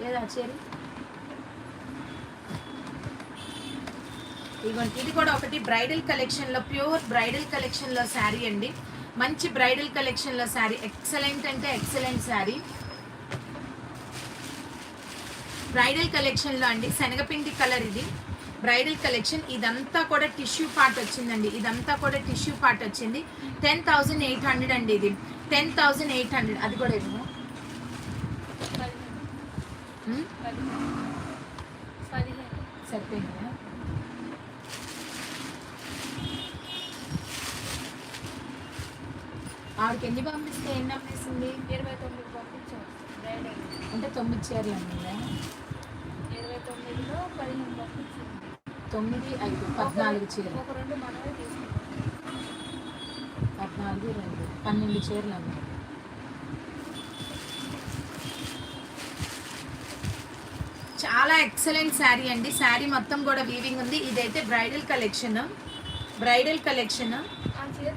ఏదా చీర ఇదిగోండి, ఇది కూడా ఒకటి బ్రైడల్ కలెక్షన్లో, ప్యూర్ బ్రైడల్ కలెక్షన్లో శారీ అండి. మంచి బ్రైడల్ కలెక్షన్లో శారీ, ఎక్సలెంట్ అంటే ఎక్సలెంట్ శారీ. బ్రైడల్ కలెక్షన్లో అండి, శనగపిండి కలర్ ఇది బ్రైడల్ కలెక్షన్. ఇదంతా కూడా టిష్యూ పార్ట్ వచ్చిందండి, ఇదంతా కూడా టిష్యూ పార్ట్ వచ్చింది. 10,800 అండి, ఇది 10,800. అది కూడా ఇవ్వు. సరిపోయిందా? ఆవిడకి ఎన్ని పంపిస్తే ఎన్ని అమ్మేసింది? 29 పంపించాం బ్రైడల్. అంటే 9 చీరలు అమ్మిందా? 29లో 15 పంపించింది. 9, 5, 14 చీరలు. ఒక 2 మనమే తీసుకున్నాం. 14, 2, 12 చీరలు అమ్మాయి. చాలా ఎక్సలెంట్ శారీ అండి. శారీ మొత్తం కూడా వీవింగ్ ఉంది. ఇదైతే బ్రైడల్ కలెక్షన్, బ్రైడల్ కలెక్షన్. ఆ చీర